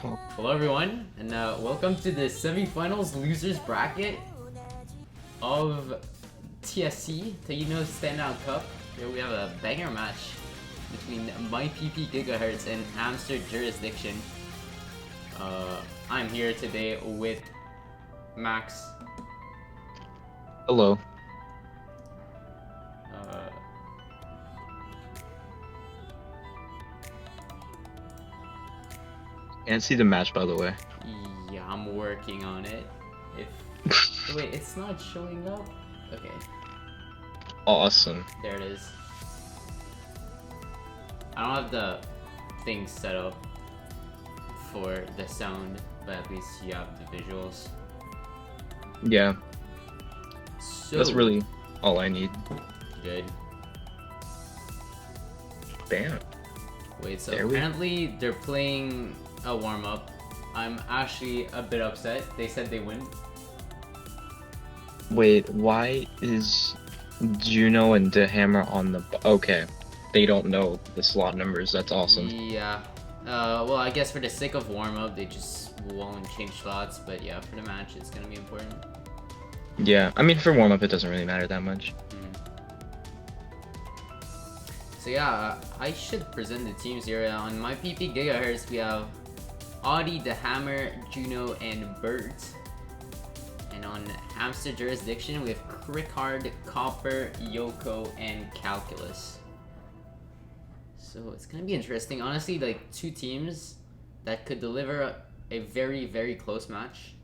Hello everyone, and welcome to the semifinals losers bracket of TSC, Taino Standout Cup. Here we have a banger match between My PP Gigahertz and Hamster Jurisdiction. I'm here today with Max. Hello. Can't see the match, by the way. Yeah, I'm working on it. If wait, it's not showing up. Okay, Awesome. there it is. I don't have the thing set up for the sound, but at least you have the visuals. Yeah, So that's really all I need. good. Bam. Wait, so There we- apparently they're playing a warm-up. I'm actually a bit upset. They said they win. Wait, why is Juno and the Hammer on the... Okay, they don't know the slot numbers. That's awesome. Yeah. Well, I guess for the sake of warm-up, they just won't change slots. But yeah, for the match, it's gonna be important. Yeah, I mean, for warm-up, it doesn't really matter that much. So yeah, I should present the teams here. On My PP Gigahertz, we have Audi, the Hammer, Juno, and Bert. And on Hamster Jurisdiction, we have Crickard, Copper, Yoko, and Calculus. So it's gonna be interesting. Honestly, like two teams that could deliver a very, very close match.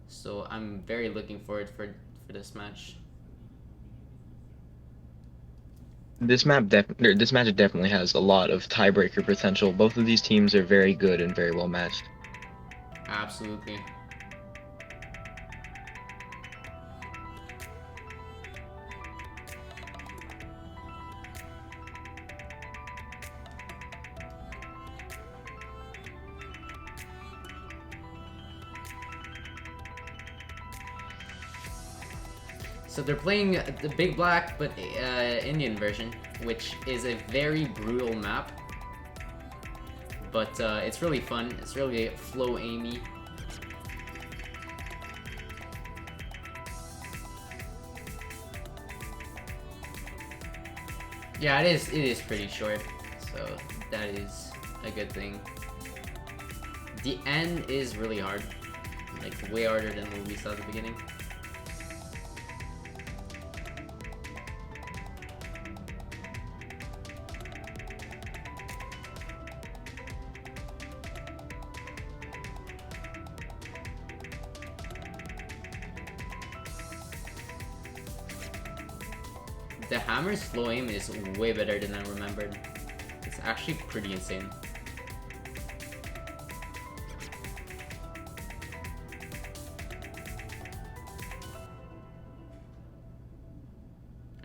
So I'm very looking forward for this match. This match definitely has a lot of tiebreaker potential. Both of these teams are very good and very well matched. Absolutely. So they're playing the Big Black, but Indian version, which is a very brutal map. But it's really fun. It's really flow aimy. Yeah, it is pretty short, so that is a good thing. The end is really hard, like way harder than what we saw at the beginning. The Hammer's flow aim is way better than I remembered. It's actually pretty insane.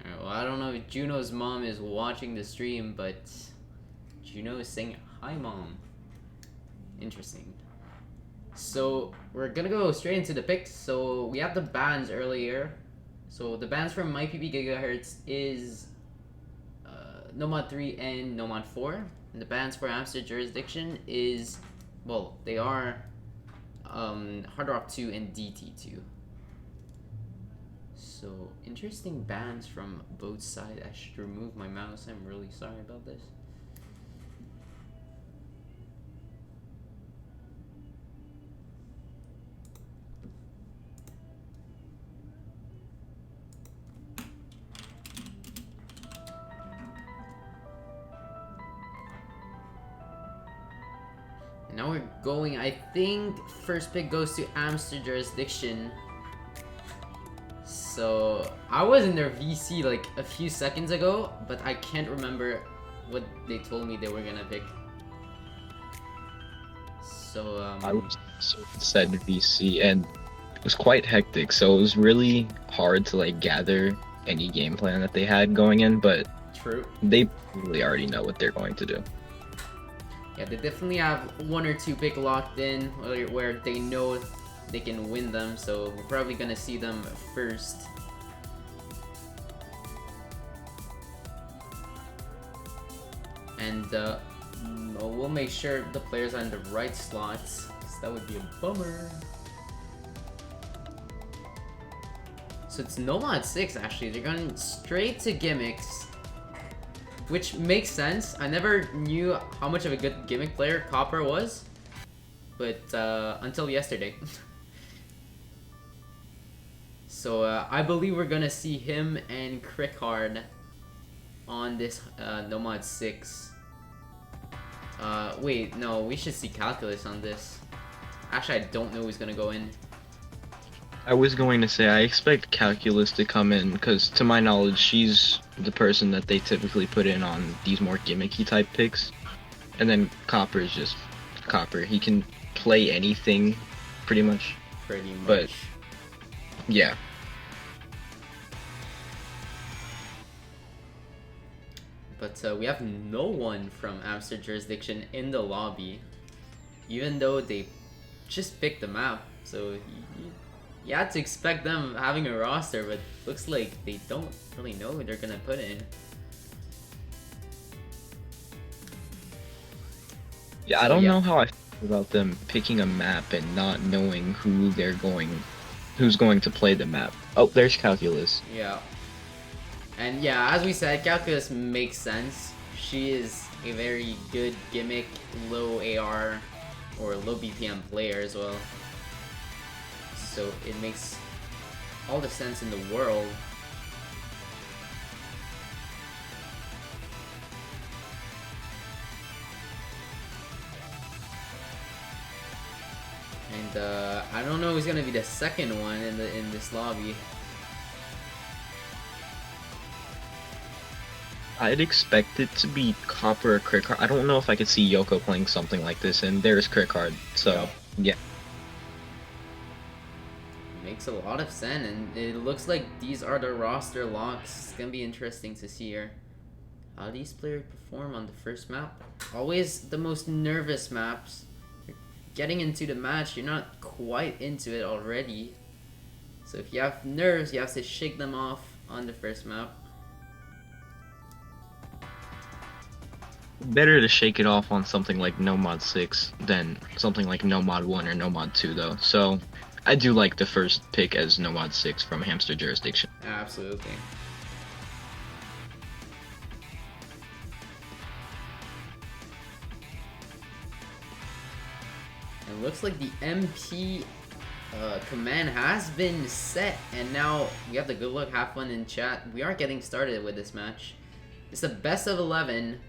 Alright, well, I don't know if Juno's mom is watching the stream, but Juno is saying, "Hi, Mom." Interesting. So, we're gonna go straight into the picks. So, we have the bans earlier. So the bans from My PP Gigahertz is Nomad 3 and Nomad 4. And the bans for Hamster Jurisdiction is, well, they are Hard Rock 2 and DT2. So interesting bans from both sides. I should remove my mouse. I'm really sorry about this. Now we're going, I think first pick goes to Hamster Jurisdiction. So I was in their VC like a few seconds ago, but I can't remember what they told me they were gonna pick. So I was so set in VC, and it was quite hectic, so it was really hard to like gather any game plan that they had going in, but true. they really already know what they're going to do. Yeah, they definitely have one or two pick locked in where they know they can win them, so we're probably gonna see them first. And We'll make sure the players are in the right slots, because that would be a bummer. So it's Nomad 6 actually. They're going straight to gimmicks, which makes sense. I never knew how much of a good gimmick player Copper was, but until yesterday. So I believe we're gonna see him and Crickard on this Nomad 6. Wait, no, we should see Calculus on this. Actually, I don't know who's gonna go in. I was going to say I expect Calculus to come in because, to my knowledge, she's the person that they typically put in on these more gimmicky type picks. And then Copper is just Copper. He can play anything, pretty much. Pretty much. But yeah. But we have no one from Hamster Jurisdiction in the lobby, even though they just picked the map. So you had to expect them having a roster, but looks like they don't really know who they're gonna put in. Yeah, I don't know how I feel about them picking a map and not knowing who's going to play the map. Oh, there's Calculus. Yeah. And yeah, as we said, Calculus makes sense. She is a very good gimmick, low AR or low BPM player as well. So it makes all the sense in the world. And I don't know who's gonna be the second one in this lobby. I'd expect it to be Copper or Crickard. I don't know if I could see Yoko playing something like this, and there's Crickard. So yeah. Makes a lot of sense, and it looks like these are the roster locks. It's gonna be interesting to see here how these players perform on the first map. Always the most nervous maps. You're getting into the match, you're not quite into it already. So if you have nerves, you have to shake them off on the first map. Better to shake it off on something like Nomad 6 than something like Nomad 1 or Nomad 2, though. So I do like the first pick as Nomad 6 from Hamster Jurisdiction. Absolutely. It looks like the MP command has been set, and now we have the good luck, have fun in chat. We are getting started with this match. It's the best of 11.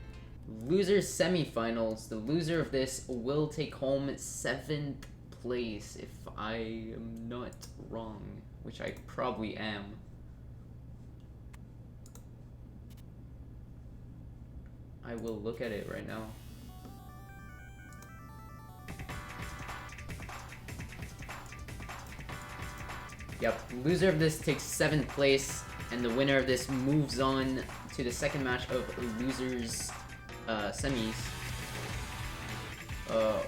Losers semifinals. The loser of this will take home 7th place, if I am not wrong, which I probably am. I will look at it right now. Yep, loser of this takes 7th place, and the winner of this moves on to the second match of losers semis.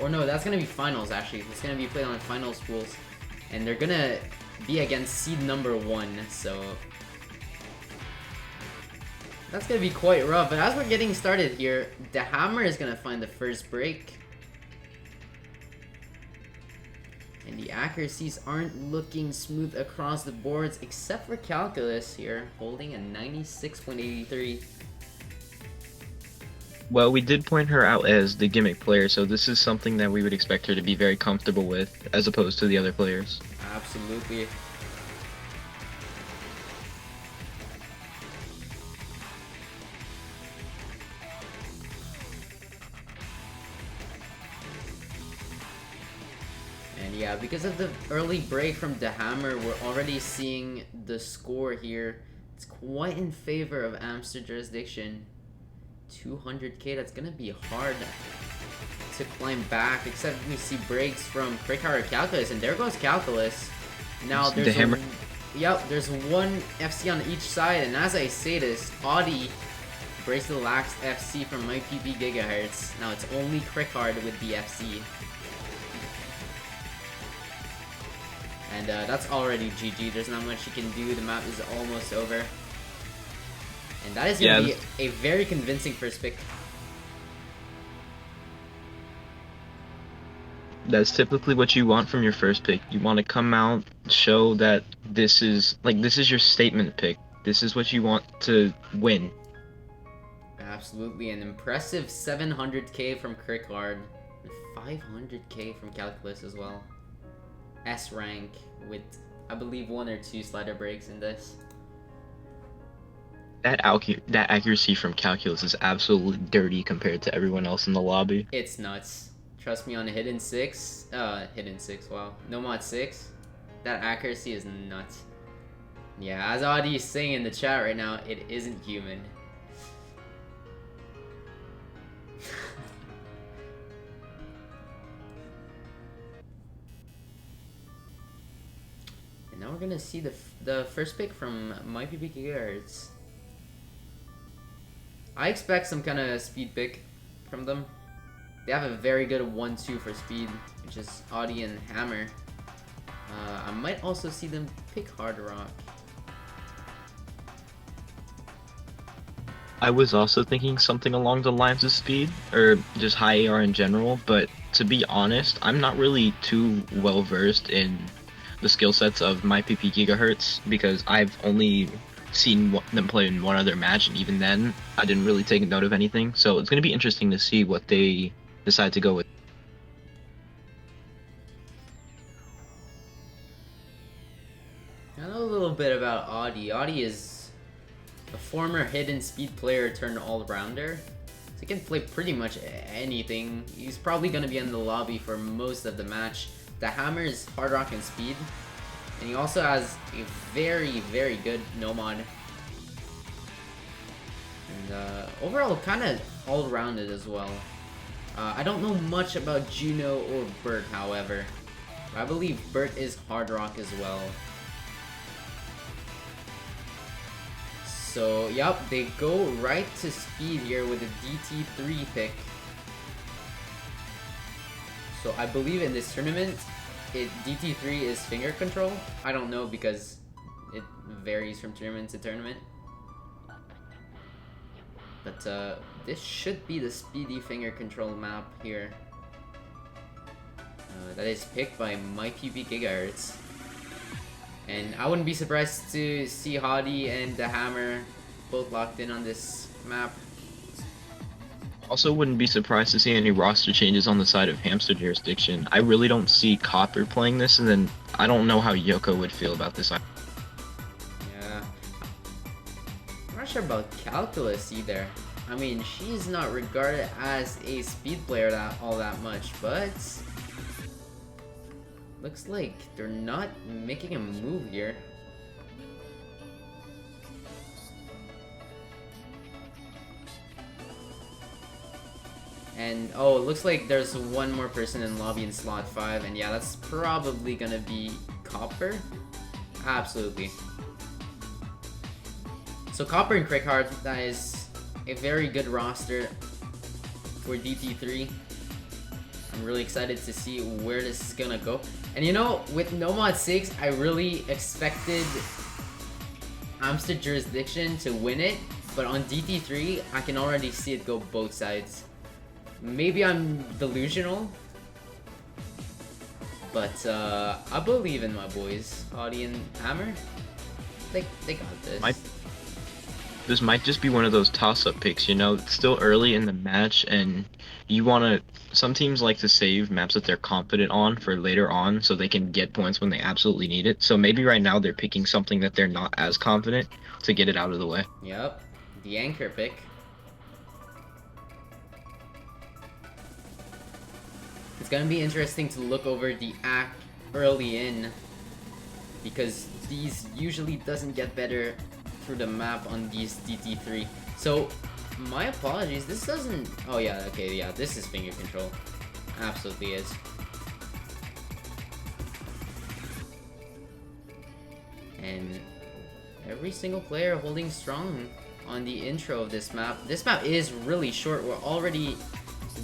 Or no, that's gonna be finals actually. It's gonna be played on finals pools, and they're gonna be against seed number 1, so that's gonna be quite rough. But as we're getting started here, the Hammer is gonna find the first break. And the accuracies aren't looking smooth across the boards, except for Calculus here, holding a 96.83. Well, we did point her out as the gimmick player, so this is something that we would expect her to be very comfortable with, as opposed to the other players. Absolutely. And yeah, because of the early break from the Hammer, we're already seeing the score here. It's quite in favor of Hamster Jurisdiction. 200k, that's gonna be hard to climb back, except we see breaks from Crickard or Calculus, and there goes Calculus. Now there's there's one FC on each side, and as I say this, Audi breaks the last FC from my PP Gigahertz. Now it's only Crickard with the FC. And that's already GG. There's not much you can do. The map is almost over. And that is going to be a very convincing first pick. That's typically what you want from your first pick. You want to come out, show that this is your statement pick. This is what you want to win. Absolutely, an impressive 700k from Crickard, and 500k from Calculus as well. S rank with, I believe, 1 or 2 slider breaks in this. That accuracy from Calculus is absolutely dirty compared to everyone else in the lobby. It's nuts. Trust me, on Hidden 6, wow, No Mod 6, that accuracy is nuts. Yeah, as Audi is saying in the chat right now, it isn't human. And now we're gonna see the first pick from MyPP Gigahertz. I expect some kind of speed pick from them. They have a very good 1-2 for speed, which is Audi and Hammer. I might also see them pick Hard Rock. I was also thinking something along the lines of speed, or just high AR in general, but to be honest, I'm not really too well versed in the skill sets of MyPP Gigahertz, because I've only seen them play in one other match, and even then, I didn't really take note of anything, so it's going to be interesting to see what they decide to go with. I know a little bit about Audi. Audi is a former hidden speed player turned all-rounder. So he can play pretty much anything. He's probably going to be in the lobby for most of the match. The Hammer is Hard Rock and speed. And he also has a very, very good no-mod. And overall, kind of all-rounded as well. I don't know much about Juno or Bert, however. I believe Bert is Hard Rock as well. So, yep, they go right to speed here with a DT3 pick. So I believe in this tournament, DT3 is finger control. I don't know because it varies from tournament to tournament. But this should be the speedy finger control map here. That is picked by MyPP Gigahertz. And I wouldn't be surprised to see Hadi and the Hammer both locked in on this map. Also wouldn't be surprised to see any roster changes on the side of Hamster Jurisdiction. I really don't see Copper playing this, and then I don't know how Yoko would feel about this. Yeah. I'm not sure about Calculus either. I mean, she's not regarded as a speed player all that much, but looks like they're not making a move here. And oh, it looks like there's one more person in lobby in slot 5, and yeah, that's probably gonna be Copper. Absolutely. So Copper and Crickheart, that is a very good roster for DT3. I'm really excited to see where this is gonna go. And you know, with No Mod 6, I really expected Hamster Jurisdiction to win it, but on DT3, I can already see it go both sides. Maybe I'm delusional, but I believe in my boys, Audi and Hammer. They got this. This might just be one of those toss-up picks, you know? It's still early in the match, and you want to... Some teams like to save maps that they're confident on for later on, so they can get points when they absolutely need it. So maybe right now they're picking something that they're not as confident to get it out of the way. Yep, the anchor pick. It's gonna be interesting to look over the act early in, because these usually doesn't get better through the map on these DT3. So, my apologies, this doesn't... Oh yeah, okay, yeah, this is finger control. Absolutely is. And every single player holding strong on the intro of this map. This map is really short. We're already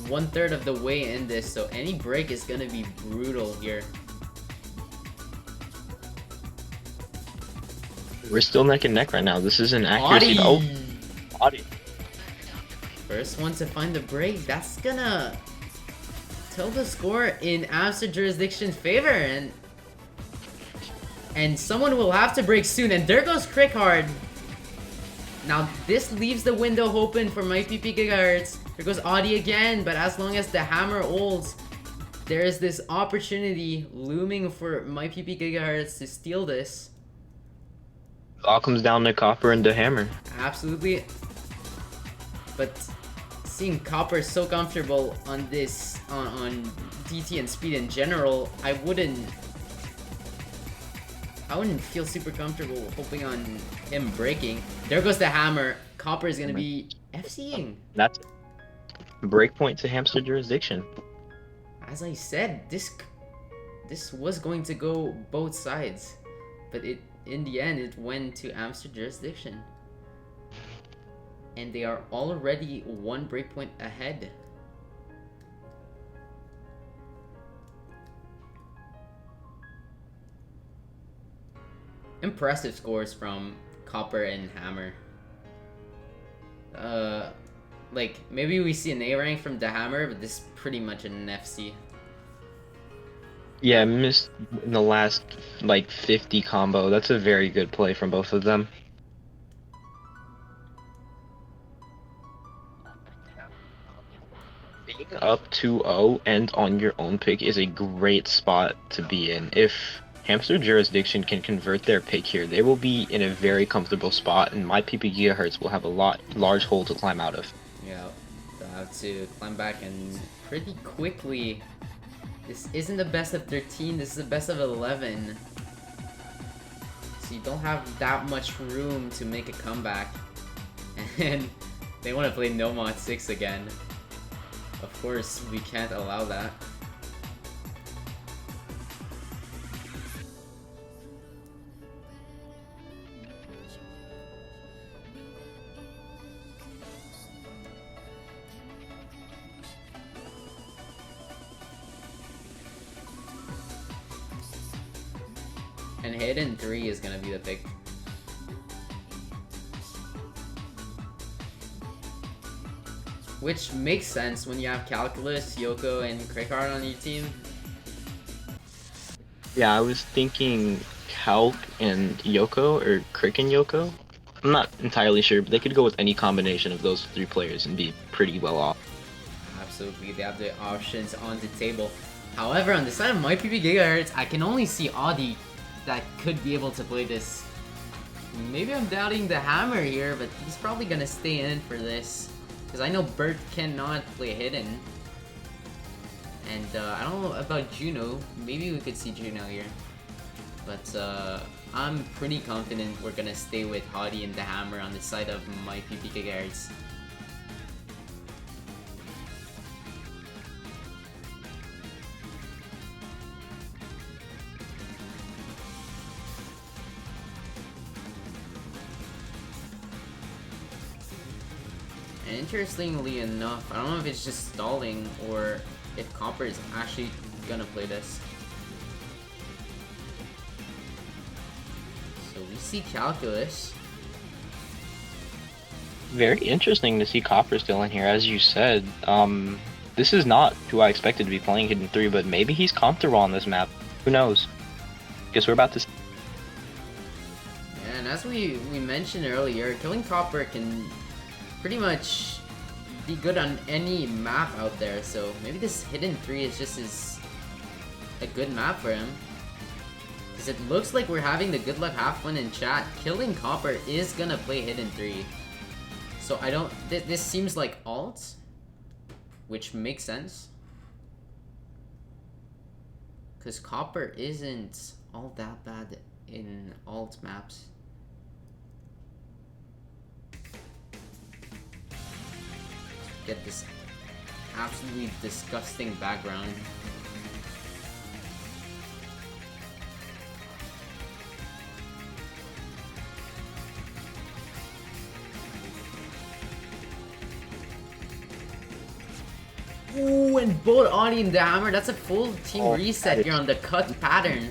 1/3 of the way in this, so any break is gonna be brutal here. We're still neck and neck right now. This is an accuracy. Audi. Audi. First one to find the break. That's gonna tilt the score in hamster jurisdiction's favor, and someone will have to break soon. And there goes Crick Hard. Now this leaves the window open for MyPP Gigahertz. There goes Audi again, but as long as the hammer holds, there is this opportunity looming for MyPP Gigahertz to steal this. It all comes down to Copper and the hammer. Absolutely. But seeing Copper so comfortable on this, on DT and speed in general, I wouldn't feel super comfortable hoping on him breaking. There goes the hammer. Copper is gonna be FCing. That's breakpoint to hamster jurisdiction. As I said, this was going to go both sides, but in the end it went to hamster jurisdiction, and they are already one breakpoint ahead. Impressive scores from Copper and Hammer. Like, maybe we see an A rank from the Hammer, but this is pretty much an FC. Yeah, missed in the last, like, 50 combo. That's a very good play from both of them. Being up 2-0 and on your own pick is a great spot to be in. If Hamster Jurisdiction can convert their pick here, they will be in a very comfortable spot, and MyPP Gigahertz will have a large hole to climb out of. Yeah, they'll have to climb back and pretty quickly. This isn't the best of 13, this is the best of 11. So you don't have that much room to make a comeback. And they want to play No Mod 6 again. Of course, we can't allow that. And Hidden 3 is gonna be the pick. Which makes sense when you have Calculus, Yoko, and Crickard on your team. Yeah, I was thinking Calc and Yoko, or Crick and Yoko. I'm not entirely sure, but they could go with any combination of those three players and be pretty well off. Absolutely, they have the options on the table. However, on the side of MyPP Gigahertz, I can only see Audi that could be able to play this. Maybe I'm doubting the Hammer here, but he's probably gonna stay in for this. Because I know Bert cannot play Hidden. And I don't know about Juno. Maybe we could see Juno here. But I'm pretty confident we're gonna stay with Audi and the Hammer on the side of MyPP Gigahertz. And interestingly enough, I don't know if it's just stalling or if Copper is actually gonna play this. So we see Calculus. Very interesting to see Copper still in here, as you said. This is not who I expected to be playing Hidden 3, but maybe he's comfortable on this map. Who knows? Guess we're about to see. Yeah, and as we mentioned earlier, killing Copper can pretty much be good on any map out there, so maybe this Hidden 3 is just a good map for him. Because it looks like we're having the good luck half one in chat. Killing Copper is gonna play Hidden 3. So I don't... This seems like alt, which makes sense. Because Copper isn't all that bad in alt maps. Get this absolutely disgusting background. Ooh, and both Audi and the Hammer, that's a full team reset here on the cut pattern.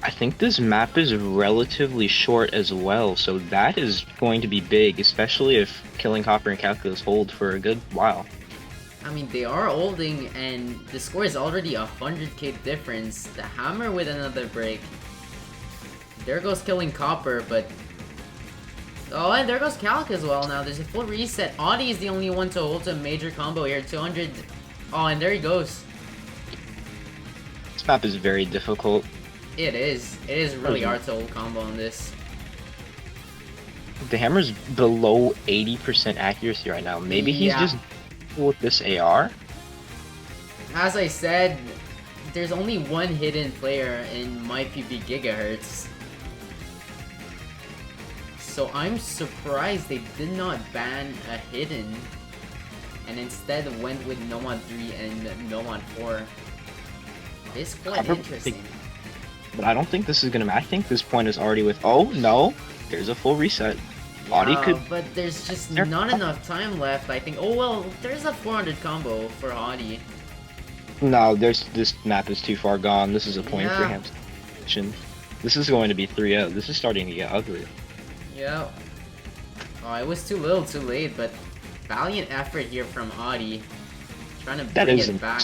I think this map is relatively short as well, so that is going to be big, especially if killing Copper and Calculus hold for a good while. I mean, they are holding, and the score is already 100k difference. The hammer with another break. There goes killing Copper, but... Oh, and there goes Calc as well now. There's a full reset. Audi is the only one to hold a major combo here. 200... Oh, and there he goes. This map is very difficult. It is. It is really hard to hold combo on this. The hammer's below 80% accuracy right now. Maybe he's just with this AR? As I said, there's only one hidden player in my PB Gigahertz. So I'm surprised they did not ban a hidden and instead went with Nomad 3 and Nomad 4. It's quite interesting. But I don't think this is gonna. I think this point is already with. Oh no, there's a full reset. Yeah, Audi could. But there's just not enough time left. I think. Oh well, there's a 400 combo for Audi. No, this map is too far gone. This is a point for him. This is going to be 3-0. This is starting to get ugly. Yeah. Oh, it was too little, too late, but valiant effort here from Audi, trying to bring it back.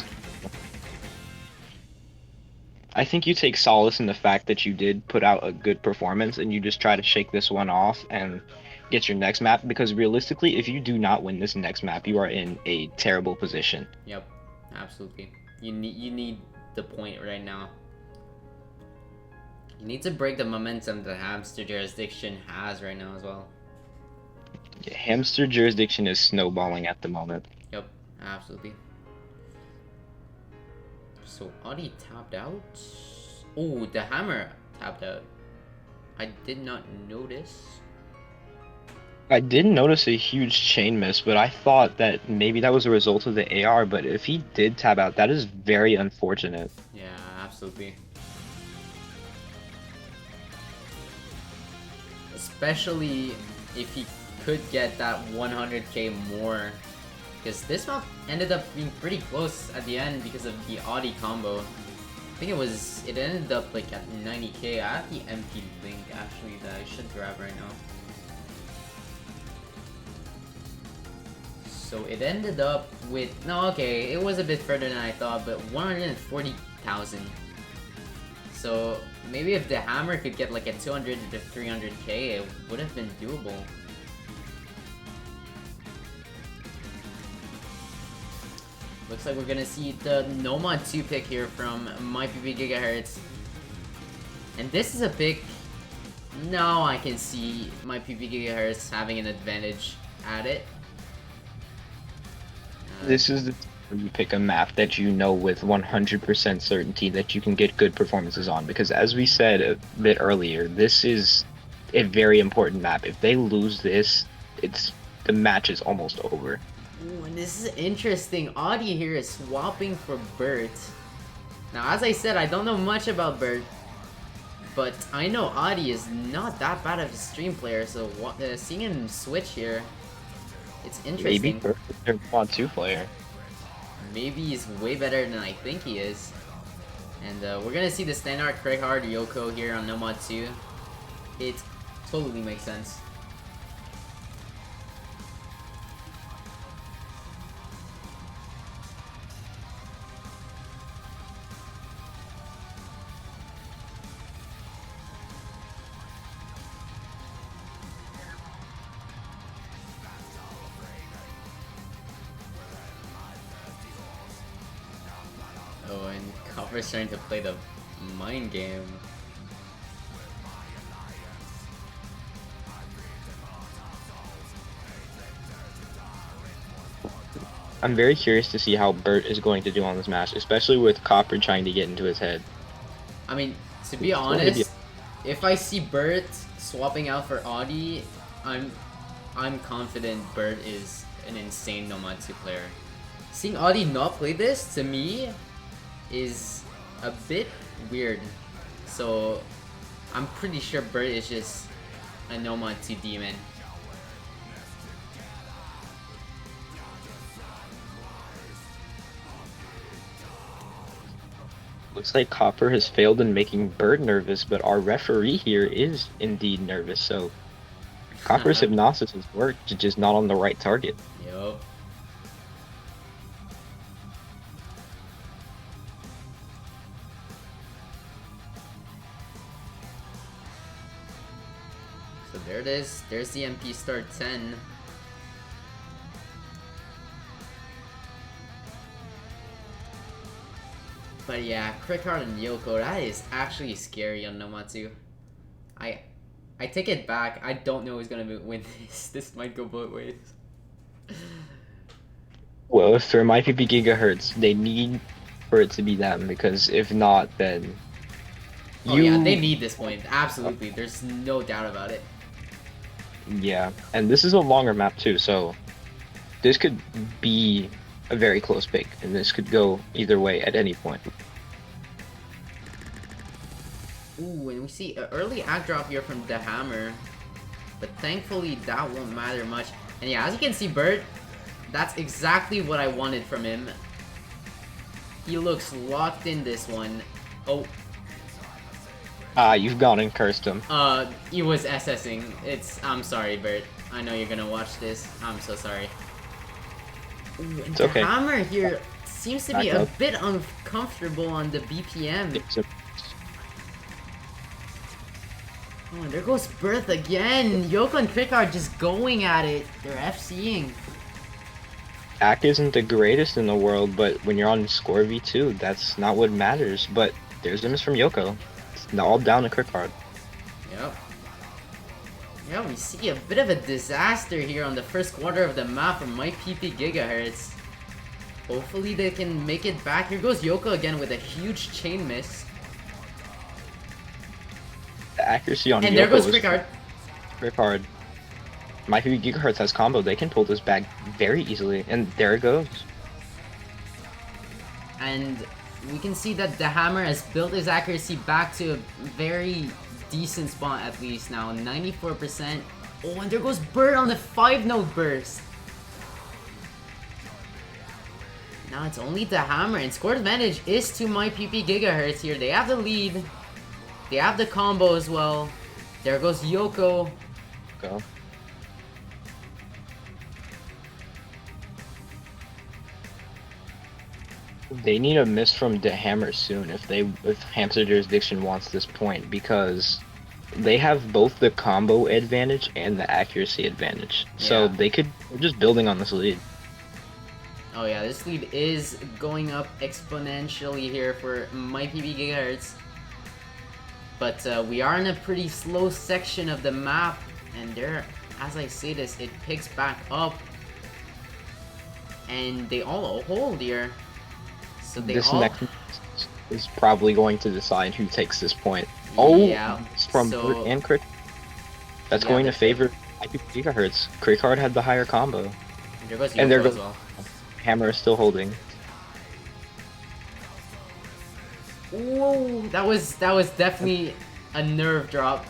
I think you take solace in the fact that you did put out a good performance and you just try to shake this one off and get your next map, because realistically, if you do not win this next map, you are in a terrible position. Yep, absolutely. You need the point right now. You need to break the momentum that Hamster Jurisdiction has right now as well. Yeah, Hamster Jurisdiction is snowballing at the moment. Yep, absolutely. So Audi tapped out. Oh, the hammer tapped out. I did not notice. I didn't notice a huge chain miss, but I thought that maybe that was a result of the AR, but if he did tap out, that is very unfortunate. Yeah, absolutely. Especially if he could get that 100k more. Because this map ended up being pretty close at the end because of the Audi combo. I think it ended up like at 90k. I have the empty link actually that I should grab right now. So it ended up with, no, okay, it was a bit further than I thought, but 140,000. So maybe if the hammer could get like a 200 to 300k, it would have been doable. Looks like we're gonna see the Nomad 2 pick here from MyPB Gigahertz. And this is a pick. Now I can see MyPB Gigahertz having an advantage at it. This is the you pick a map that you know with 100% certainty that you can get good performances on, because as we said a bit earlier, this is a very important map. If they lose this, the match is almost over. Ooh, and this is interesting. Audi here is swapping for Bert. Now, as I said, I don't know much about Bert, but I know Audi is not that bad of a stream player, so seeing him switch here, it's interesting. Maybe Bert is their quad 2 player. Maybe he's way better than I think he is. And we're gonna see the standard Craig Hard Yoko here on Nomad 2. It totally makes sense. Oh, and Copper's trying to play the mind game. I'm very curious to see how Bert is going to do on this match, especially with Copper trying to get into his head. I mean, to be honest, if I see Bert swapping out for Audi, I'm confident Bert is an insane Nomad 2 player. Seeing Audi not play this, to me, is a bit weird. So I'm pretty sure Bert is just a Nomad 2 demon. Looks like Copper has failed in making Bert nervous, but our referee here is indeed nervous, so Copper's hypnosis has worked, just not on the right target. Yup. there it is. There's the MP start 10. But yeah, Crickheart and Yoko, that is actually scary on Nomatsu. I take it back. I don't know who's gonna win this. This might go both ways. Well, if there might be gigahertz, they need for it to be them, because if not, then Oh yeah, they need this point. Absolutely. There's no doubt about it. Yeah, and this is a longer map too, so this could be a very close pick, and this could go either way at any point. Ooh, and we see an early act drop here from the Hammer, but thankfully that won't matter much. And yeah, as you can see, Bert, that's exactly what I wanted from him. He looks locked in this one. Oh. You've gone and cursed him. He was SSing. I'm sorry, Bert. I know you're gonna watch this. I'm so sorry. Ooh, and It's the okay. Hammer here seems to be a bit uncomfortable on the BPM. Oh, and there goes Birth again. Yoko and Crick are just going at it. They're FCing. Ack isn't the greatest in the world, but when you're on score V2, that's not what matters. But there's the miss from Yoko. It's all down to Crickard. Yep. Yeah, we see a bit of a disaster here on the first quarter of the map from My PP Gigahertz. Hopefully they can make it back. Here goes Yoko again with a huge chain miss. The accuracy on and Yoko there goes is Crickard. Crickard. My PP Gigahertz has combo. They can pull this back very easily, and there it goes. And we can see that the Hammer has built his accuracy back to a very decent spot at least now, 94%. Oh, and there goes Bird on the 5-note burst. Now it's only the Hammer, and score advantage is to My PP Gigahertz here. They have the lead. They have the combo as well. There goes Yoko. Go. They need a miss from the Hammer soon if Hamster Jurisdiction wants this point, because they have both the combo advantage and the accuracy advantage. So Yeah. they're just building on this lead. Oh yeah, this lead is going up exponentially here for My PP Gigahertz. But we are in a pretty slow section of the map, and there, as I say this, it picks back up. And they all hold here. So they This all... next is probably going to decide who takes this point. Oh, yeah, it's from so... Bert and Crick. That's yeah, going to favor IP Gigahertz. Crickard had the higher combo. And there goes And there Yoko goes as well. Hammer is still holding. Whoa, that was definitely a nerve drop.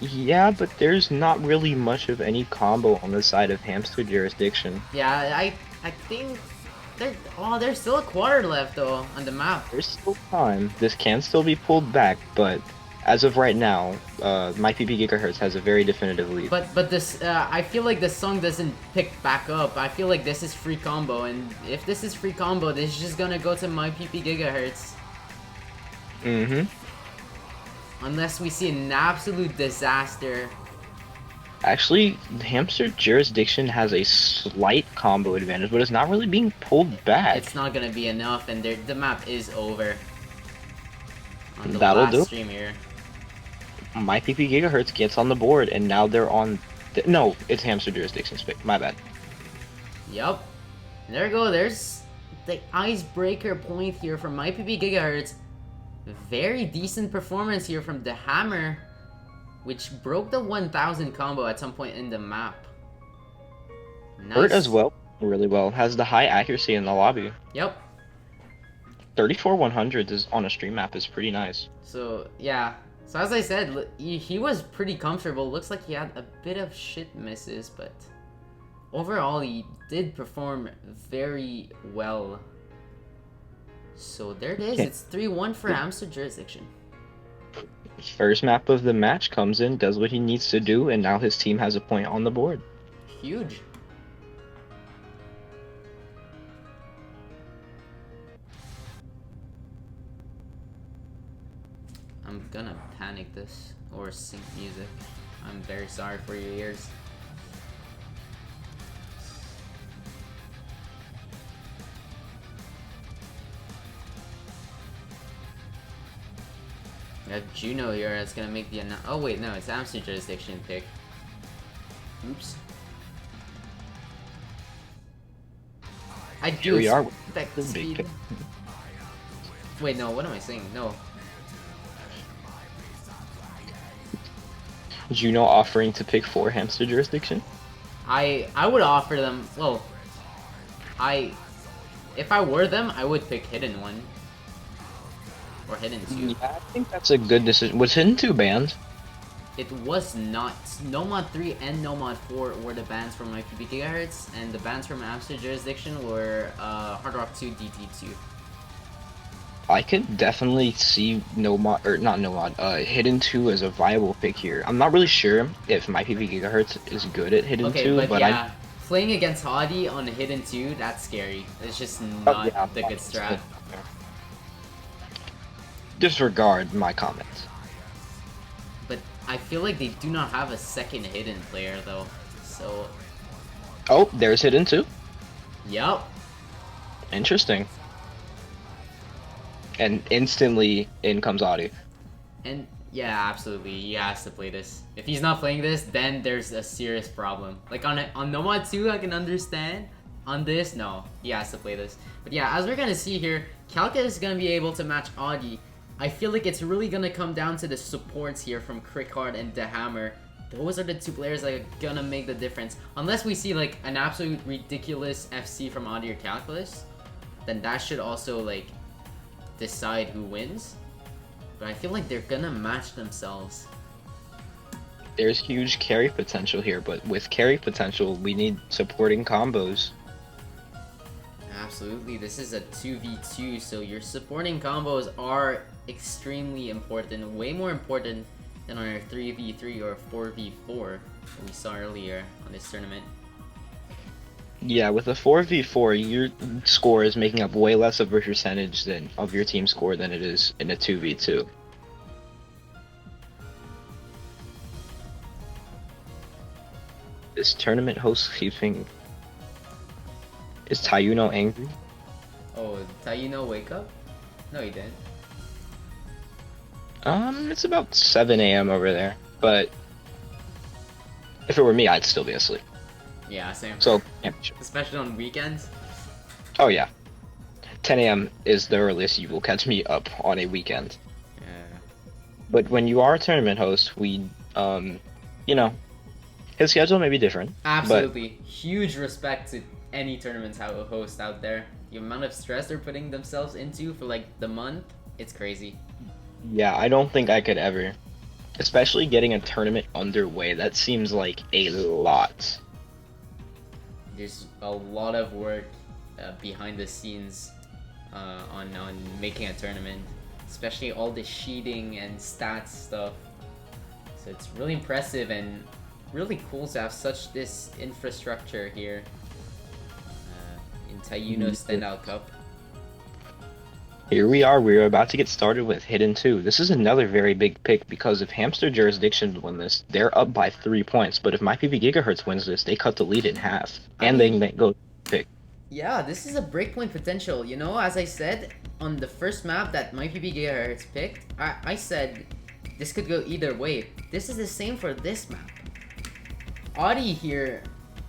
Yeah, but there's not really much of any combo on the side of Hamster Jurisdiction. Yeah, I think there's still a quarter left though on the map. There's still time. This can still be pulled back, but as of right now, My PP Gigahertz has a very definitive lead. But this I feel like the song doesn't pick back up. I feel like this is free combo, and if this is free combo, this is just gonna go to My PP Gigahertz. Mm-hmm. Unless we see an absolute disaster. Actually, Hamster Jurisdiction has a slight combo advantage, but it's not really being pulled back. It's not gonna be enough, and the map is over. On the That'll last do. stream here. My PP Gigahertz gets on the board, and now they're on... No, it's Hamster Jurisdiction's pick. My bad. Yup. And there we go. There's the icebreaker point here from My PP Gigahertz. Very decent performance here from the Hammer, which broke the 1000 combo at some point in the map. Nice. Bert as well, really well. Has the high accuracy in the lobby. Yep. 34-100 is on a stream map is pretty nice. So, yeah. So as I said, he was pretty comfortable. Looks like he had a bit of shit misses, but overall he did perform very well. So there it is. Okay. It's 3-1 for Hamster Jurisdiction. First map of the match comes in, does what he needs to do, and now his team has a point on the board. Huge. I'm gonna panic this or sync music. I'm very sorry for your ears. We have Juno here that's gonna make the oh wait, no, it's hamster jurisdiction pick. Oops. I do expect the speed. Wait, no, what am I saying? No. Juno offering to pick 4 hamster jurisdiction? I would offer them, well, if I were them, I would pick Hidden 1. Or Hidden 2. Yeah, I think that's a good decision. Was Hidden 2 banned? It was not. No Mod 3 and No Mod 4 were the bans from my PB Gigahertz, and the bans from Hamster Jurisdiction were Hard Rock 2, DT2. I could definitely see Hidden 2 as a viable pick here. I'm not really sure if my PB Gigahertz is good at Hidden 2, but yeah, playing against Hadi on Hidden 2, that's scary. It's just not the good strat. Disregard my comments. But I feel like they do not have a second Hidden player though, so... Oh, there's Hidden 2? Yup. Interesting. And instantly in comes Adi. And yeah, absolutely, he has to play this. If he's not playing this, then there's a serious problem. Like on Nomad 2, I can understand. On this, no, he has to play this. But yeah, as we're gonna see here, Kalka is gonna be able to match Adi. I feel like it's really gonna come down to the supports here from Crickard and the Hammer. Those are the 2 players that are gonna make the difference. Unless we see like an absolute ridiculous FC from Adi or Calculus, then that should also like decide who wins. But I feel like they're gonna match themselves. There's huge carry potential here, but with carry potential, we need supporting combos. Absolutely, this is a 2v2, so your supporting combos are extremely important, way more important than on our 3v3 or 4v4 that we saw earlier on this tournament. Yeah, with a 4v4, your score is making up way less of a percentage of your team score than it is in a 2v2. This tournament host keeping... Is Tayuno angry? Oh, did Tayuno wake up? No, he didn't. It's about 7 AM over there, but if it were me, I'd still be asleep. Yeah, same. So, yeah, sure. Especially on weekends. Oh yeah. 10 AM is the earliest you will catch me up on a weekend. Yeah. But when you are a tournament host, we, you know, his schedule may be different. Absolutely. But... huge respect to any tournaments host out there. The amount of stress they're putting themselves into for like the month, it's crazy. Yeah, I don't think I could ever. Especially getting a tournament underway, that seems like a lot. There's a lot of work behind the scenes on making a tournament, especially all the sheeting and stats stuff. So it's really impressive and really cool to have such this infrastructure here in Tayuno Standout Cup. Here we are, we're about to get started with Hidden 2. This is another very big pick because if Hamster Jurisdiction win this, they're up by 3 points. But if MyPB Gigahertz wins this, they cut the lead in half. And they can go pick. Yeah, this is a breakpoint potential. You know, as I said, on the first map that MyPB Gigahertz picked, I said this could go either way. This is the same for this map. Adi here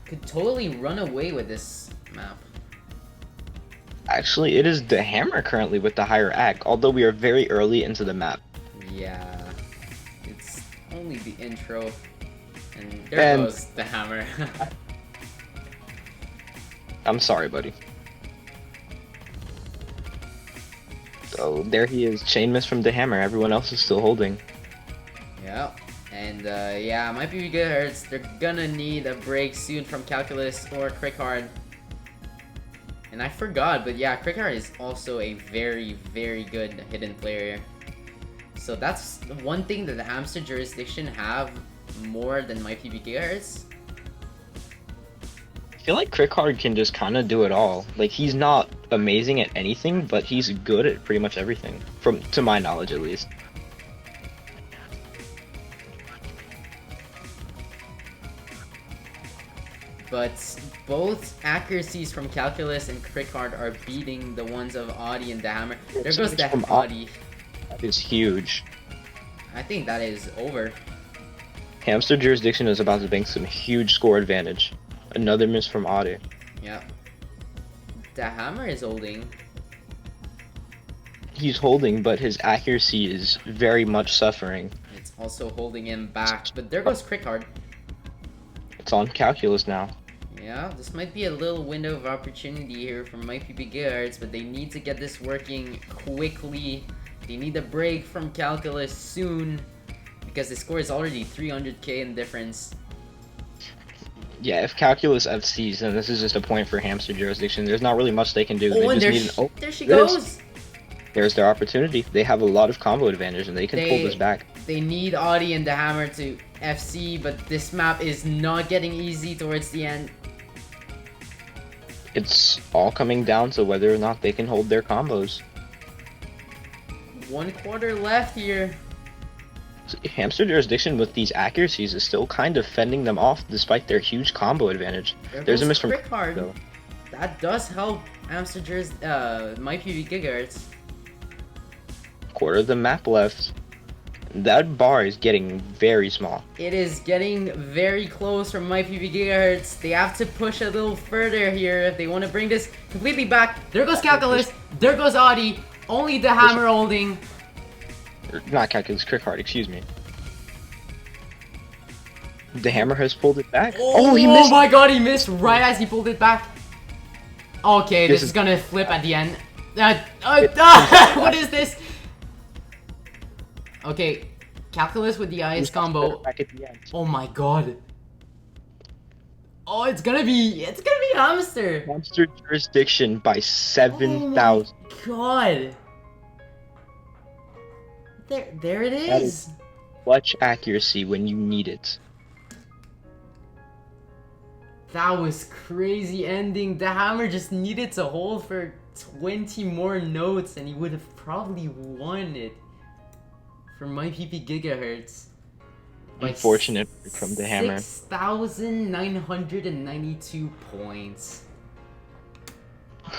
could totally run away with this map. Actually, it is the Hammer currently with the higher act, although we are very early into the map. Yeah, it's only the intro, and there goes the Hammer. I'm sorry, buddy. So there he is, chain miss from the Hammer, everyone else is still holding. Yeah, and yeah, might be Gigahertz. They're gonna need a break soon from Calculus or Crickard. And I forgot, but yeah, Crickard is also a very, very good hidden player. So that's one thing that the Hamster Jurisdiction have more than MyPB Gigahertz. I feel like Crickard can just kind of do it all. Like, he's not amazing at anything, but he's good at pretty much everything, to my knowledge at least. But both accuracies from Calculus and Crickard are beating the ones of Audi and the Hammer. There goes the From Audi. That is huge. I think that is over. Hamster Jurisdiction is about to bank some huge score advantage. Another miss from Audi. Yeah. The Hammer is holding. He's holding, but his accuracy is very much suffering. It's also holding him back. But there goes Crickard. It's on Calculus now. Yeah, this might be a little window of opportunity here for MyPP Gigahertz, but they need to get this working quickly. They need a break from Calculus soon, because the score is already 300k in difference. Yeah, if Calculus FCs, then this is just a point for Hamster Jurisdiction. There's not really much they can do. Oh, They and just need there she goes! There's their opportunity. They have a lot of combo advantage, and they can pull this back. They need Audi and the Hammer to FC, but this map is not getting easy towards the end. It's all coming down to whether or not they can hold their combos. 1 quarter left here. Hamster Jurisdiction with these accuracies is still kind of fending them off despite their huge combo advantage. There's a miss from Crickard. though. That does help Hamster MyPV Gigahertz. Quarter of the map left. That bar is getting very small. It is getting very close from MyPV Gigahertz. They have to push a little further here if they want to bring this completely back. There goes Calculus. There goes Audi. Only the Hammer holding. Not Calculus, Crickard, excuse me. The Hammer has pulled it back. Oh, he missed! Oh my god, he missed right as he pulled it back. Okay, this is gonna flip at the end. What is this? Okay, Calculus with the IS combo. Back at the end. Oh my god. Oh, it's gonna be Hamster. Hamster Jurisdiction by 7,000. Oh god. There it That is. Clutch accuracy when you need it. That was crazy ending. The Hammer just needed to hold for 20 more notes and he would have probably won it. For MyPP Gigahertz. Unfortunate from the Hammer. 6,992 points.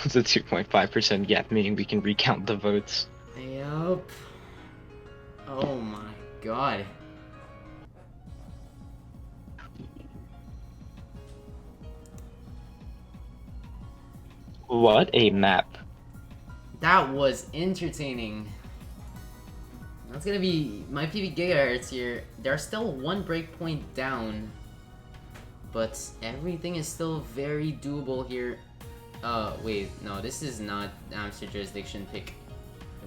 It's a 2.5% gap, meaning we can recount the votes. Yup. Oh my god. What a map. That was entertaining. That's gonna be MyPV Gigahertz here. They're still 1 breakpoint down. But everything is still very doable here. Wait, no, this is not Hamster Jurisdiction pick.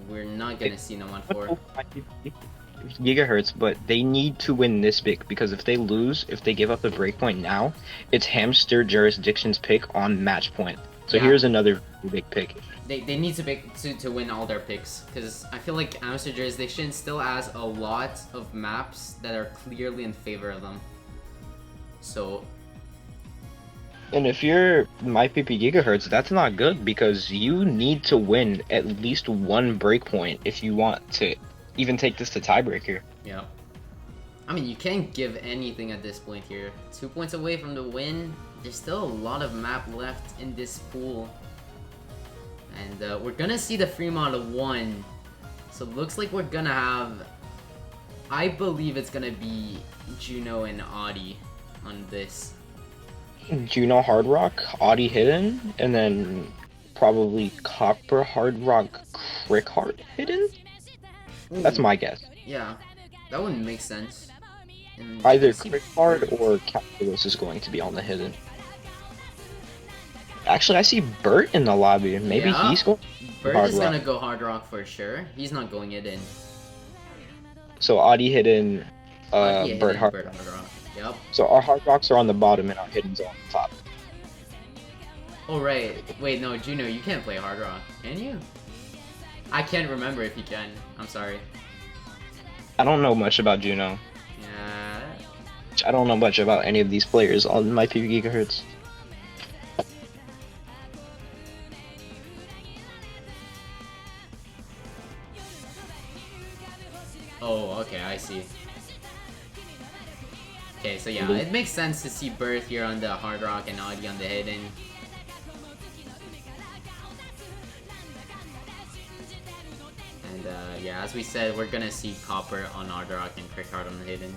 We're not gonna see no 1-4. Gigahertz, but they need to win this pick because if they lose, if they give up the breakpoint now, it's Hamster Jurisdiction's pick on match point. So Yeah. here's another big pick. They need to pick to win all their picks because I feel like Hamster Jurisdiction still has a lot of maps that are clearly in favor of them. So And if you're MyPP Gigahertz, that's not good because you need to win at least 1 breakpoint if you want to even take this to tiebreaker. yeah, I mean you can't give anything at this point here. 2 points away from the win. There's still a lot of map left in this pool. And we're gonna see the free model 1. So it looks like we're gonna have... I believe it's gonna be Juno and Audi on this. Juno Hard Rock, Audi Hidden, and then probably Copper Hard Rock Crick Hard Hidden? That's my guess. Yeah, that wouldn't make sense. And Either I see Crick Hard Bert. or Calculus is going to be on the Hidden. Actually, I see Bert in the lobby. Maybe Yeah. he's going Bert Hard is Rock. gonna go Hard Rock for sure. He's not going it in. So Audi Hidden, Yeah, Bert hidden Hard Bert Hard Rock. Yep. So our Hard Rocks are on the bottom and our Hiddens are on the top. Oh right. Wait, no, Juno, you can't play Hard Rock, can you? I can't remember if you can. I'm sorry. I don't know much about Juno. Yeah. I don't know much about any of these players on my PV Gigahertz. Oh, okay, I see. Okay, so yeah, it makes sense to see Birth here on the Hard Rock and Audi on the Hidden. And yeah, as we said, we're gonna see Copper on Hard Rock and Crick Hard on the Hidden.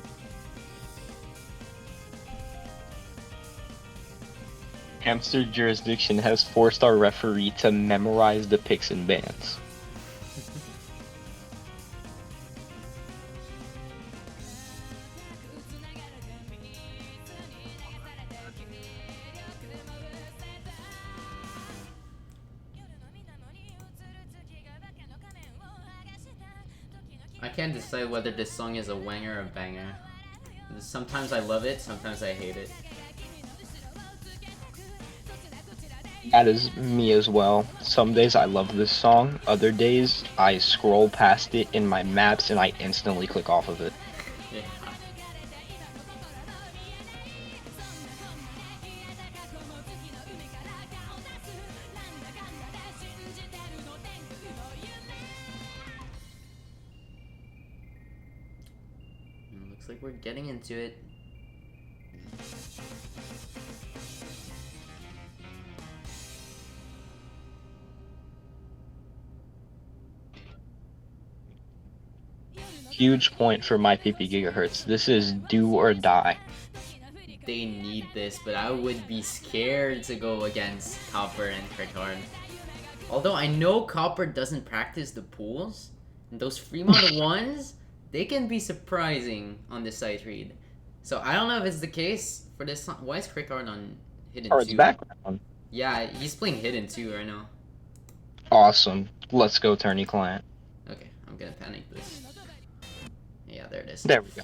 Hamster Jurisdiction has forced our referee to memorize the picks and bans. I can't decide whether this song is a wanger or a banger. Sometimes I love it, sometimes I hate it. That is me as well. Some days I love this song, other days I scroll past it in my maps and I instantly click off of it. Yeah. Looks like we're getting into it. Huge point for my PP Gigahertz. This is do or die. They need this, but I would be scared to go against Copper and Crick Hard. Although I know Copper doesn't practice the pools, and those Fremont ones, they can be surprising on the sight read. So I don't know if it's the case for this song. Why is Crick Hard on Hidden 2? Hard's background. Yeah, he's playing Hidden 2 right now. Awesome. Let's go, Tourney Client. Okay, I'm gonna panic this. Yeah, there it is. There we go.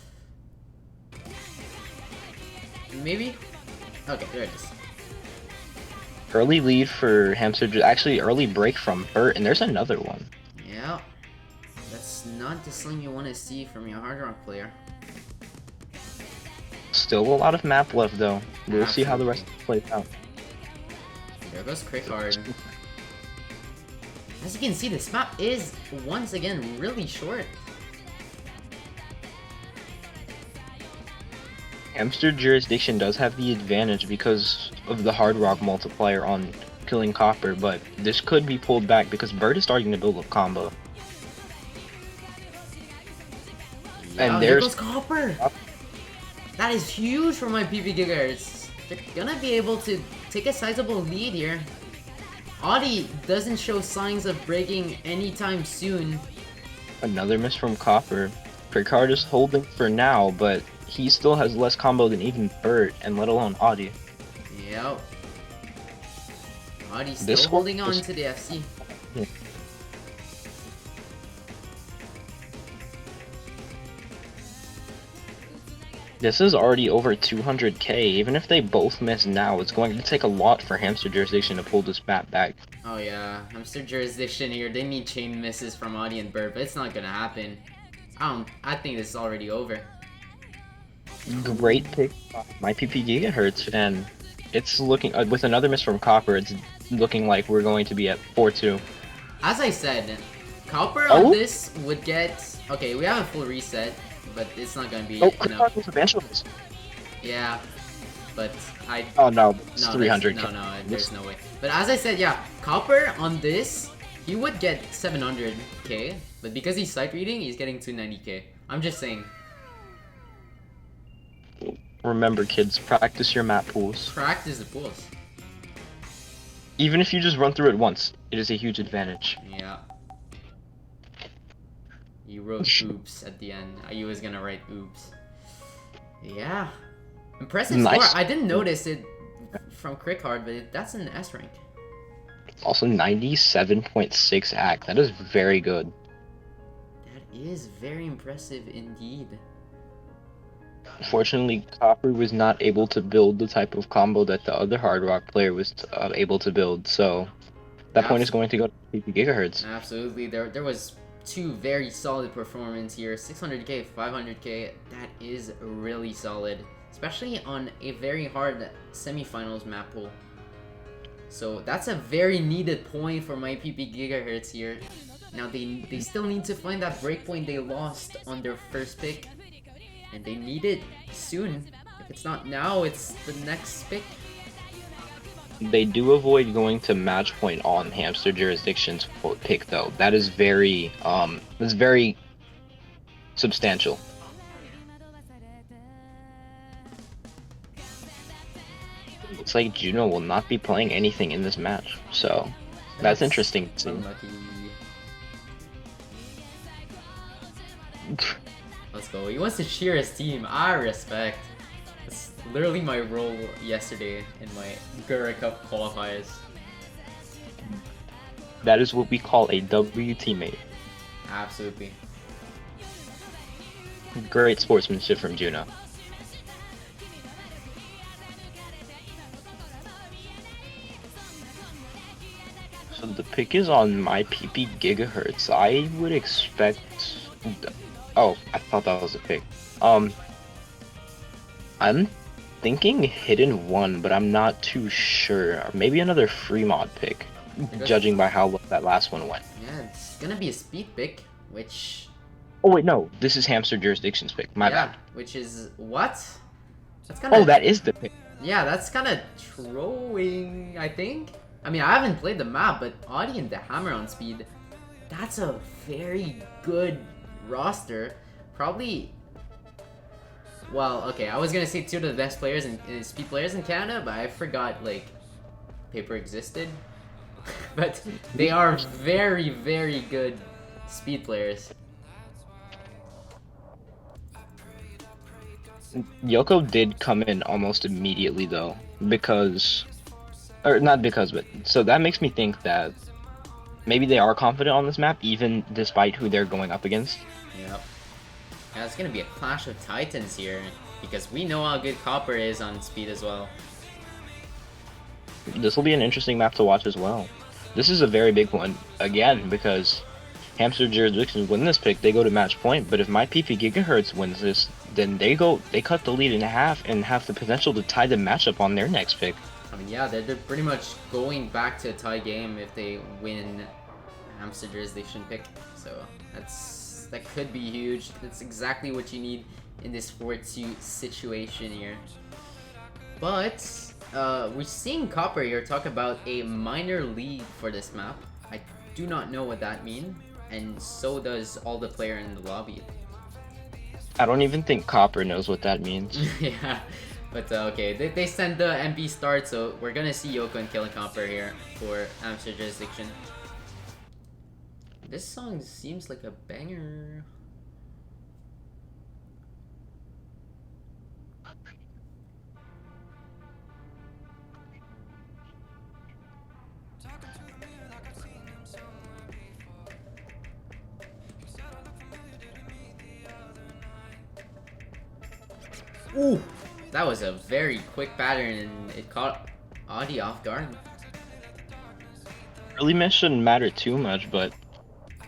Maybe? Okay, there it is. Early lead for Hamster. Actually, early break from Bert, and there's another one. Yeah. That's not the sling you want to see from your Hard Rock player. Still a lot of map left, though. We'll see how the rest plays out. There goes Crick Hard. As you can see, this map is, once again, really short. Hamster Jurisdiction does have the advantage because of the Hard Rock multiplier on killing Copper, but this could be pulled back because Bird is starting to build a combo. Yeah, and there there's goes Copper! That is huge for my PP Gigahertz. They're gonna be able to take a sizable lead here. Audi doesn't show signs of breaking anytime soon. another miss from Copper. Picard is holding for now, but he still has less combo than even Bert, and let alone Audi. Yep. Audi's still holding on to the FC. Yeah. This is already over 200k. Even if they both miss now, it's going to take a lot for Hamster Jurisdiction to pull this map back. Oh yeah, Hamster Jurisdiction here. They need chain misses from Audi and Bert, but it's not gonna happen. I think this is already over. Great pick by my PP Gigahertz, and it's looking with another miss from Copper. It's looking like we're going to be at 4-2. As I said, Copper on this would get. Okay, we have a full reset, but it's not gonna be enough. Was eventualist. Yeah, but I. Oh no, it's No, 300. no, there's no way. But as I said, yeah, Copper on this, he would get 700k, but because he's sight reading, he's getting 290k. I'm just saying. Remember, kids, practice your map pools. Practice the pools. Even if you just run through it once, it is a huge advantage. Yeah. You wrote oops at the end. You was gonna write oops. Yeah. Impressive Nice. score. I didn't notice it from Crick Hard, but that's an S rank. Also 97.6 act. That is very good. That is very impressive indeed. Unfortunately, Copper was not able to build the type of combo that the other Hard Rock player was able to build, so that point is going to go to 50 gigahertz. Absolutely. There was two very solid performance here. 600k, 500k. That is really solid, especially on a very hard semifinals map pool. So that's a very needed point for my PP Gigahertz here. Now they still need to find that breakpoint they lost on their first pick, and they need it soon If it's not now, it's the next pick. They do avoid going to match point on hamster jurisdictions pick though. That's very substantial. Looks like Juno will not be playing anything in this match, so that's interesting to see. Unlucky. Let's go. He wants to cheer his team. I respect. That's literally my role yesterday in my Gura Cup qualifiers. That is what we call a W teammate. Absolutely. Great sportsmanship from Juno. So the pick is on my PP gigahertz. I would expect. Oh, I thought that was a pick. I'm thinking hidden one, but I'm not too sure. Or maybe another free mod pick, judging by how well that last one went. Yeah, it's gonna be a speed pick, which. Oh wait, no, this is hamster jurisdictions pick. My bad. Which is what? That's kind of. Oh, that is the pick. Yeah, that's kind of throwing, I think. I mean, I haven't played the map, but Audi and the Hammer on speed, that's a very good roster. Probably. Well, okay, I was gonna say two of the best players and speed players in Canada, but I forgot like Paper existed. But they are very, very good speed players. Yoko did come in almost immediately though, because, or not because, but so that makes me think that maybe they are confident on this map, even despite who they're going up against. Yep. Yeah, it's gonna be a clash of titans here, because we know how good Copper is on speed as well. This will be an interesting map to watch as well. This is a very big one, again, because hamster jurisdictions win this pick, they go to match point, but if my PP Gigahertz wins this, then they cut the lead in half and have the potential to tie the matchup on their next pick. I mean, yeah, they're pretty much going back to a tie game if they win hamster jurisdiction pick, so that could be huge. That's exactly what you need in this 4-2 situation here. But we're seeing Copper here talk about a minor lead for this map. I do not know what that means, and so does all the player in the lobby. I don't even think Copper knows what that means. Yeah, but okay, they send the MP start, so we're gonna see Yoko and Killing Copper here for Hamster Jurisdiction. This song seems like a banger. Ooh, that was a very quick pattern and it caught Audi off guard. Early miss shouldn't matter too much, but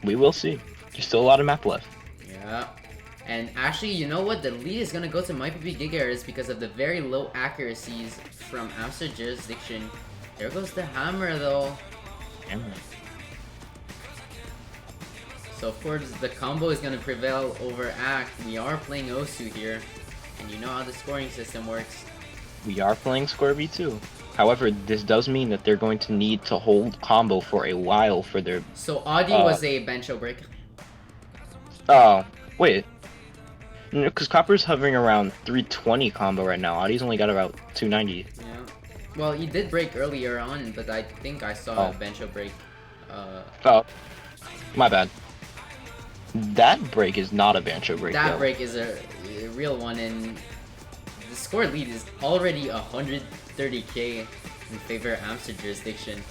we will see. There's still a lot of map left. Yeah. And actually, you know what? The lead is gonna go to MyPP Gigahertz because of the very low accuracies from Hamster Jurisdiction. There goes the hammer though. Hammer. So of course the combo is gonna prevail over Act. We are playing Osu here. And you know how the scoring system works. We are playing Scorby too. However, this does mean that they're going to need to hold combo for a while for their... So Audi was a bencho break. Oh, wait. Because Copper's hovering around 320 combo right now. Audi's only got about 290. Yeah. Well, he did break earlier on, but I think I saw a bencho break. Oh, my bad. That break is not a bancho break. That though. break is a real one, and the score lead is already 130k in favor of Hamster Jurisdiction.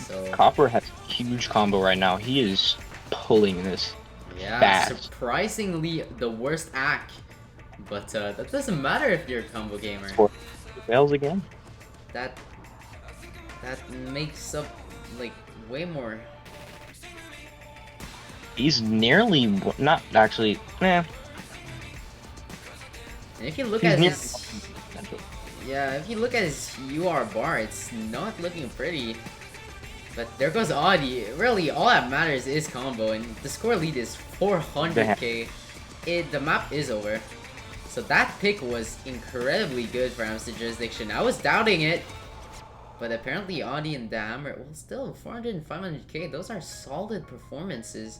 So Copper has huge combo right now. He is pulling this. yeah, fast. Surprisingly the worst act, but that doesn't matter if you're a combo gamer. Fails again. That makes up like way more. He's nearly not actually. Nah. And if you look at his, if you look at his UR bar, it's not looking pretty. But there goes Audi. Really, all that matters is combo, and the score lead is 400k. The map is over. So that pick was incredibly good for Hamster Jurisdiction. I was doubting it. But apparently Audi and the Hammer, well, still 400 and 500k, those are solid performances.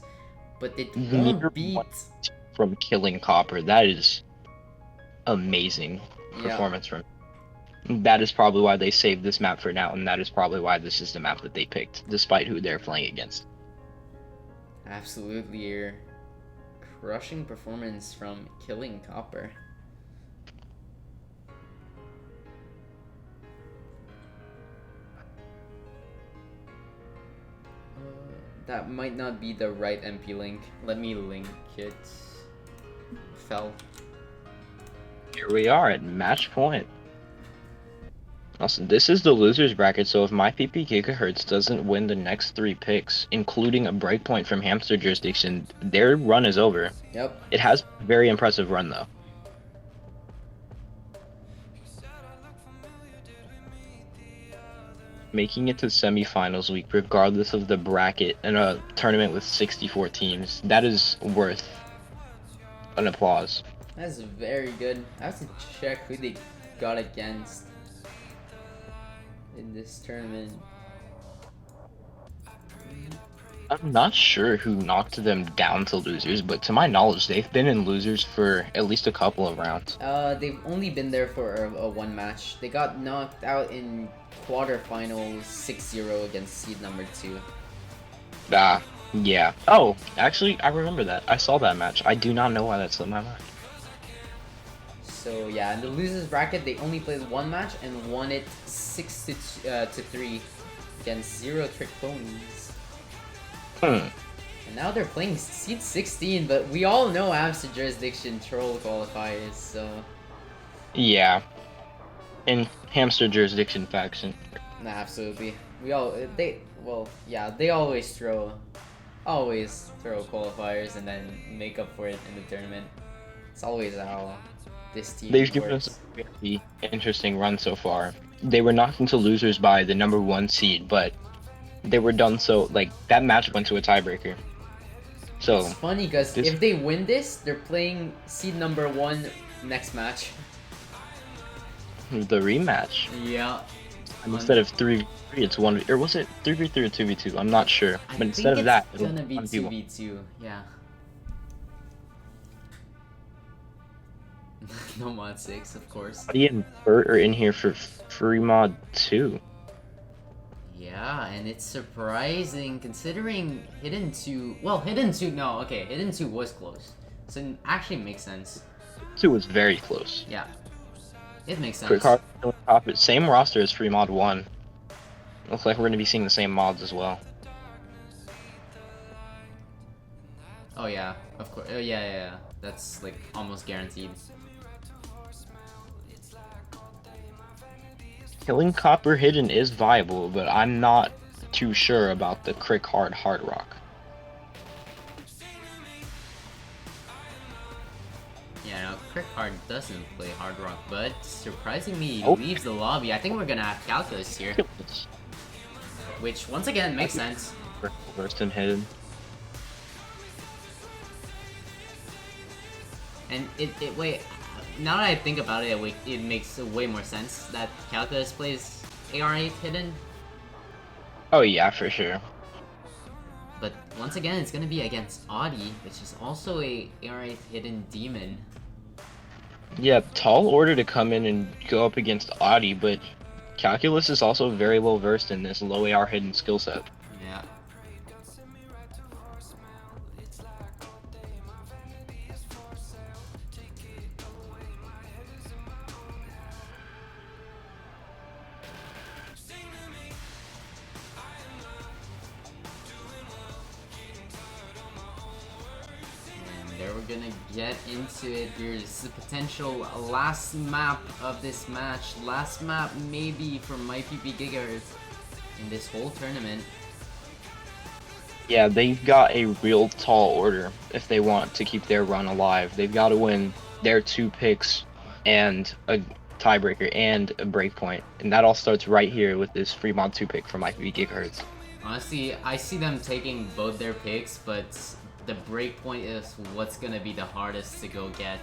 But it Near won't beat. from killing Copper. That is amazing performance from. That is probably why they saved this map for now, and that is probably why this is the map that they picked, despite who they're playing against. Absolutely, a crushing performance from killing Copper. That might not be the right MP link. Let me link it. Fell. Here we are at match point. Also, this is the losers bracket, so if my PP Gigahertz doesn't win the next 3 picks, including a breakpoint from Hamster Jurisdiction, their run is over. Yep. It has a very impressive run, though. Making it to semifinals week, regardless of the bracket, in a tournament with 64 teams, that is worth an applause. That's very good. I have to check who they got against in this tournament. I'm not sure who knocked them down to losers, but to my knowledge, they've been in losers for at least a couple of rounds. They've only been there for a one match. They got knocked out in quarterfinals 6-0 against seed number 2. Yeah. Oh, actually, I remember that. I saw that match. I do not know why that slipped my mind. So yeah, in the losers bracket, they only played one match and won it 6-3 against Zero Trick Ponies. And now they're playing seed 16, but we all know Hamster Jurisdiction troll qualifiers, so yeah. In Hamster Jurisdiction faction. nah, absolutely. They always throw qualifiers and then make up for it in the tournament. It's always how this team They've works. given us a very interesting run so far. They were knocked into losers by the number 1 seed, but they were done so, like, that match went to a tiebreaker. So it's funny because if they win this, they're playing seed number 1 next match. The rematch. Yeah. Instead of 3v3, it's 1v, or was it 3v3 or 2v2? I'm not sure. But instead of that, it's gonna be 2v2. Yeah. No mod 6, of course. Buddy and Bert are in here for free mod 2. Yeah, and it's surprising considering Hidden 2 was close. So it actually makes sense. 2 was very close. Yeah. It makes sense. Quick hard, same roster as free mod 1. Looks like we're gonna be seeing the same mods as well. Oh yeah, of course. Oh yeah. That's like almost guaranteed. Killing Copper Hidden is viable, but I'm not too sure about the Crick Hard Rock. Yeah, no, Crick Hard doesn't play Hard Rock, but surprisingly he leaves the lobby. I think we're gonna have Calculus here. Which, once again, makes sense. Burst and Hidden. And wait, now that I think about it, it makes way more sense that Calculus plays AR8 Hidden. Oh yeah, for sure. But once again, it's gonna be against Audi, which is also a AR8 Hidden Demon. Yeah, tall order to come in and go up against Audi, but Calculus is also very well versed in this low AR Hidden skill set. Yeah. We're gonna get into it. Here's the potential last map of this match. Last map maybe for MyPP Gigahertz in this whole tournament. Yeah, they've got a real tall order if they want to keep their run alive. They've got to win their 2 picks and a tiebreaker and a breakpoint. And that all starts right here with this free mod 2 pick from MyPP Gigahertz. Honestly, I see them taking both their picks, but the breakpoint is what's gonna be the hardest to go get.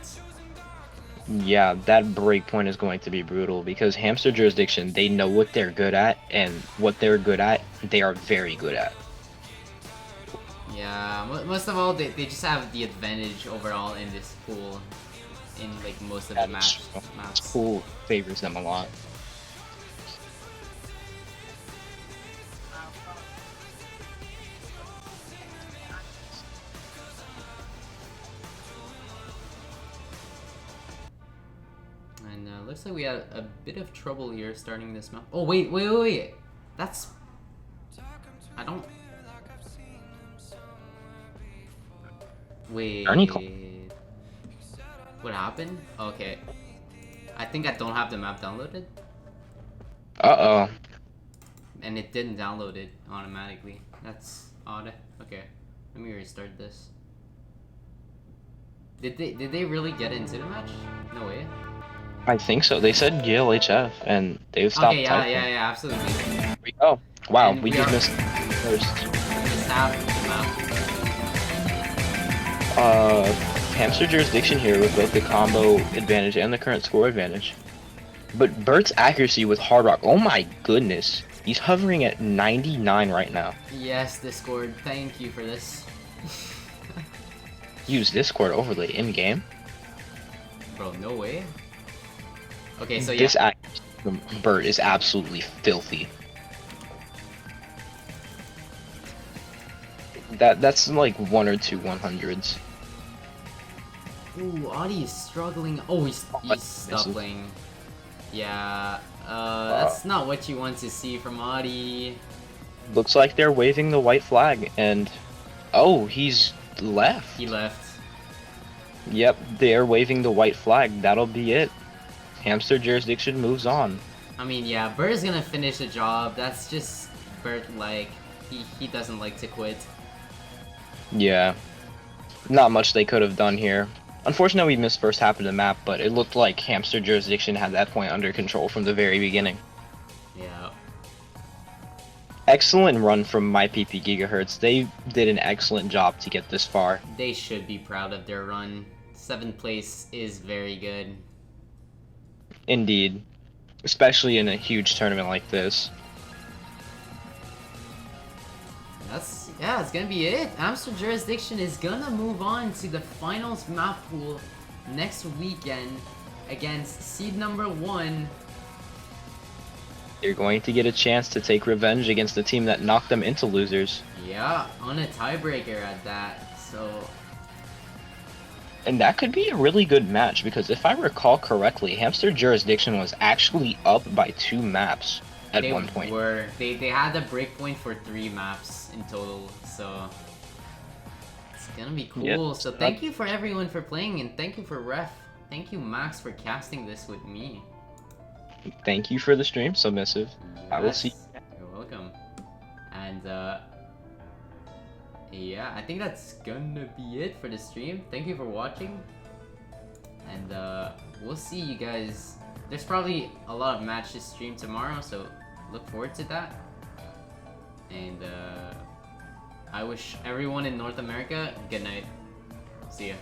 Yeah, that break point is going to be brutal because hamster jurisdiction, they know what they're good at, and what they're good at, they are very good at. Yeah, most of all, they just have the advantage overall in this pool, in like most of the That is this maps. pool favors them a lot. And looks like we had a bit of trouble here starting this map. Oh wait! That's I don't Ernie Cole. wait. What happened? Okay, I think I don't have the map downloaded, Uh-oh. and it didn't download it automatically. That's odd. Okay, let me restart this. Did they really get into the match? No way. I think so. They said GLHF, and they've stopped Okay, typing. yeah, absolutely. Here we go. Wow, And we we just are- missed first. Just half the map. Hamster jurisdiction here with both the combo advantage and the current score advantage. But Bert's accuracy with Hard Rock, oh my goodness. He's hovering at 99 right now. Yes, Discord. Thank you for this. Use Discord overlay in-game. Bro, no way. Okay, so yeah. This accuracy from Bert is absolutely filthy. That's like 1 or 2 100s. Ooh, Audi is struggling. Oh, he's stumbling. Yeah, that's not what you want to see from Audi. Looks like they're waving the white flag, and oh, he's left. He left. Yep, they're waving the white flag. That'll be it. Hamster jurisdiction moves on. I mean, yeah, Bert is gonna finish the job. That's just Bert, like, he doesn't like to quit. Yeah, not much they could have done here. Unfortunately, we missed first half of the map, but it looked like hamster jurisdiction had that point under control from the very beginning. Yeah. Excellent run from MyPP Gigahertz. They did an excellent job to get this far. They should be proud of their run. 7th place is very good. Indeed. Especially in a huge tournament like this. Yeah, it's gonna be it. Hamster Jurisdiction is gonna move on to the finals map pool next weekend against seed number 1. They're going to get a chance to take revenge against the team that knocked them into losers. Yeah, on a tiebreaker at that, so... And that could be a really good match, because if I recall correctly, Hamster Jurisdiction was actually up by 2 maps at one point. They had a breakpoint for 3 maps in total, so... It's gonna be cool. Yep. So thank you for everyone for playing, and thank you for Ref. Thank you, Max, for casting this with me. Thank you for the stream, Submissive. I will see. You're welcome. And yeah, I think that's gonna be it for the stream. Thank you for watching. And we'll see you guys. There's probably a lot of matches streamed tomorrow, so look forward to that. And I wish everyone in North America good night. See ya.